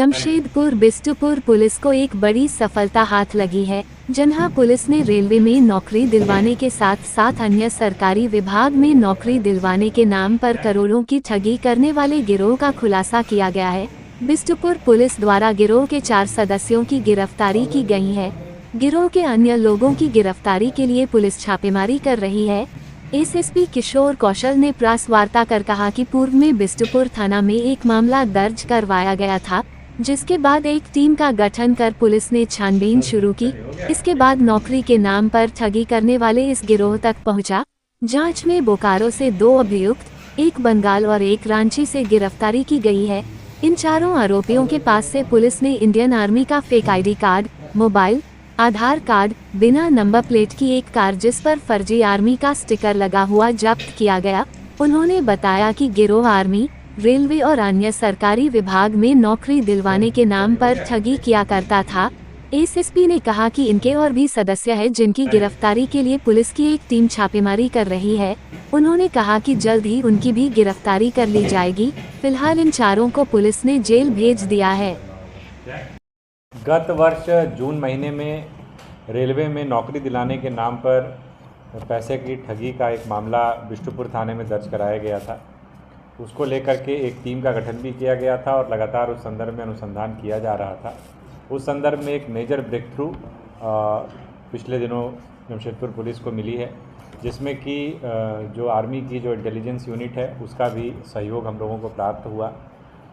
Jamshedpur Bistupur police को एक बड़ी सफलता हाथ लगी है, जहां पुलिस ने रेलवे में नौकरी दिलवाने के साथ साथ अन्य सरकारी विभाग में नौकरी दिलवाने के नाम पर करोड़ों की ठगी करने वाले गिरोह का खुलासा किया गया है। बिष्टुपुर पुलिस द्वारा गिरोह के 4 सदस्यों की गिरफ्तारी की गई है। गिरोह के अन्य लोगों की गिरफ्तारी के लिए पुलिस छापेमारी कर रही है। एसएसपी किशोर कौशल ने प्रेस वार्ता कर कहा कि पूर्व में बिष्टुपुर थाना में एक मामला दर्ज करवाया गया था, जिसके बाद एक टीम का गठन कर पुलिस ने छानबीन शुरू की। इसके बाद नौकरी के नाम पर ठगी करने वाले इस गिरोह तक पहुंचा। जांच में बोकारो से 2 अभियुक्त, एक बंगाल और एक रांची से गिरफ्तारी की गई है। इन चारों आरोपियों के पास से पुलिस ने इंडियन आर्मी का फेक आईडी कार्ड, मोबाइल, आधार कार्ड, बिना नंबर प्लेट की एक कार जिस पर फर्जी आर्मी का स्टिकर लगा हुआ जब्त किया गया। उन्होंने बताया कि गिरोह आर्मी, रेलवे और अन्य सरकारी विभाग में नौकरी दिलवाने के नाम पर ठगी किया करता था। एसएसपी ने कहा कि इनके और भी सदस्य हैं जिनकी गिरफ्तारी के लिए पुलिस की एक टीम छापेमारी कर रही है। उन्होंने कहा कि जल्द ही उनकी भी गिरफ्तारी कर ली जाएगी। फिलहाल इन चारों को पुलिस ने जेल भेज दिया है। गत वर्ष जून महीने में रेलवे में नौकरी दिलाने के नाम पर पैसे की ठगी का एक मामला बिष्टुपुर थाने में दर्ज कराया गया था। उसको लेकर के एक टीम का गठन भी किया गया था और लगातार उस संदर्भ में अनुसंधान किया जा रहा था। उस संदर्भ में एक मेजर ब्रेक थ्रू पिछले दिनों जमशेदपुर पुलिस को मिली है, जिसमें कि जो आर्मी की जो इंटेलिजेंस यूनिट है उसका भी सहयोग हम लोगों को प्राप्त हुआ।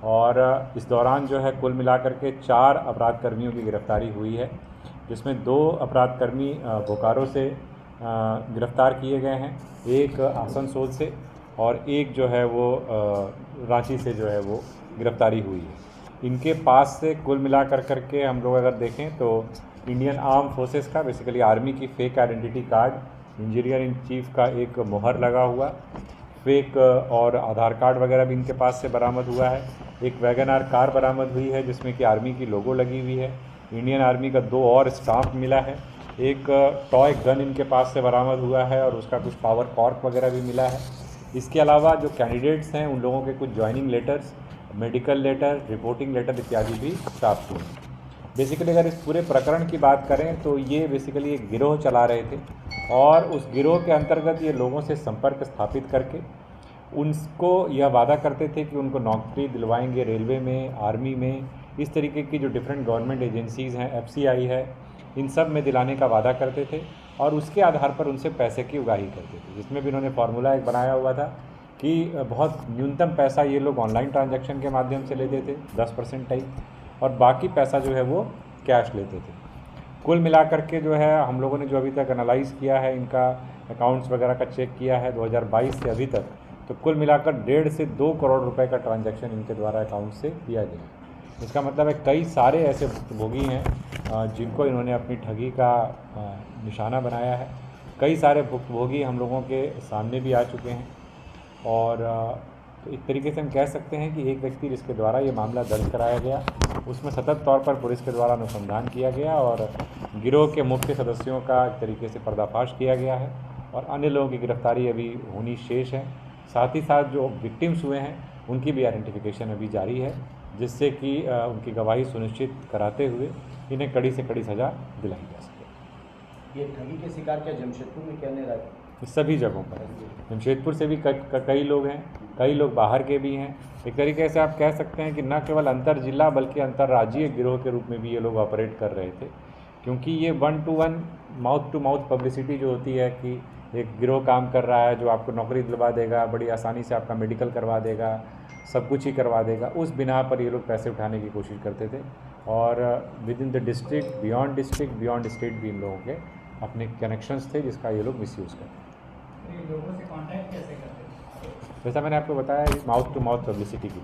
और इस दौरान जो है कुल मिलाकर के 4 अपराध कर्मियों की गिरफ्तारी हुई है, जिसमें 2 अपराधकर्मी बोकारो से गिरफ्तार किए गए हैं, एक आसनसोल से और एक जो है वो रांची से जो है वो गिरफ्तारी हुई है। इनके पास से कुल मिलाकर करके हम लोग अगर देखें तो इंडियन आर्म फोर्सेस का बेसिकली आर्मी की fake identity card, engineer in chief का एक मोहर लगा हुआ, फेक और आधार कार्ड वगैरह भी इनके पास से बरामद हुआ है। एक वैगन-आर कार बरामद हुई है जिसमें कि आर्मी की लोगो लगी हुई है। इंडियन आर्मी का 2 और स्टाम्प मिला है। एक टॉय गन इनके पास से बरामद हुआ है और उसका कुछ पावर कॉर्क वगैरह भी मिला है। इसके अलावा जो कैंडिडेट्स हैं उन लोगों के कुछ joining letters, medical letter, reporting letter इत्यादि भी प्राप्त हुए। बेसिकली अगर इस पूरे प्रकरण की बात करें तो ये बेसिकली एक गिरोह चला रहे थे और उस गिरोह के अंतर्गत ये लोगों से संपर्क स्थापित करके उनको यह वादा करते थे कि उनको नौकरी दिलवाएंगे रेलवे में, आर्मी में, इस तरीके की जो डिफरेंट गवर्नमेंट एजेंसीज़ हैं, एफसीआई है, इन सब में दिलाने का वादा करते थे और उसके आधार पर उनसे पैसे की उगाही करते थे। जिसमें भी इन्होंने फार्मूला एक बनाया हुआ था कि बहुत न्यूनतम पैसा ये लोग ऑनलाइन ट्रांजैक्शन के माध्यम से लेते थे, 10% टाइप, और बाकी पैसा जो है वो कैश लेते थे। कुल मिलाकर के जो है हम लोगों ने जो अभी तक एनालाइज़ किया है, इनका अकाउंट्स वगैरह का चेक किया है 2022 से अभी तक, तो कुल मिलाकर 1.5 से 2 करोड़ रुपए का ट्रांजैक्शन इनके द्वारा अकाउंट से किया गया। इसका मतलब है कई सारे ऐसे भुक्तभोगी हैं जिनको इन्होंने अपनी ठगी का निशाना बनाया है। कई सारे भुक्तभोगी हम लोगों के सामने भी आ चुके हैं और तो एक तरीके से हम कह सकते हैं कि एक व्यक्ति जिसके द्वारा ये मामला दर्ज कराया गया उसमें सतत तौर पर पुलिस के द्वारा अनुसंधान किया गया और गिरोह के मुख्य सदस्यों का एक तरीके से पर्दाफाश किया गया है और अन्य लोगों की गिरफ्तारी अभी होनी शेष है। साथ ही साथ जो विक्टिम्स हुए हैं उनकी भी आइडेंटिफिकेशन अभी जारी है, जिससे कि उनकी गवाही सुनिश्चित कराते हुए इन्हें कड़ी से कड़ी सज़ा दिलाई जा सके। ये ठगी के शिकार क्या जमशेदपुर में क्या रहा है? सभी जगहों पर जमशेदपुर से भी कई लोग हैं, कई लोग बाहर के भी हैं। एक तरीके से आप कह सकते हैं कि न केवल अंतर जिला बल्कि अंतर्राज्यीय गिरोह के रूप में भी ये लोग ऑपरेट कर रहे थे, क्योंकि ये 1-to-1 mouth to mouth publicity जो होती है कि एक गिरोह काम कर रहा है जो आपको नौकरी दिलवा देगा, बड़ी आसानी से आपका मेडिकल करवा देगा, सब कुछ ही करवा देगा, उस बिना पर ये लोग पैसे उठाने की कोशिश करते थे। और with in the district, beyond state भी इन लोगों के अपने कनेक्शंस थे जिसका ये लोग मिसयूज़ करते थे। लोगों से कांटेक्ट कैसे करते हैं? जैसा मैंने आपको बताया, माउथ टू माउथ पब्लिसिटी की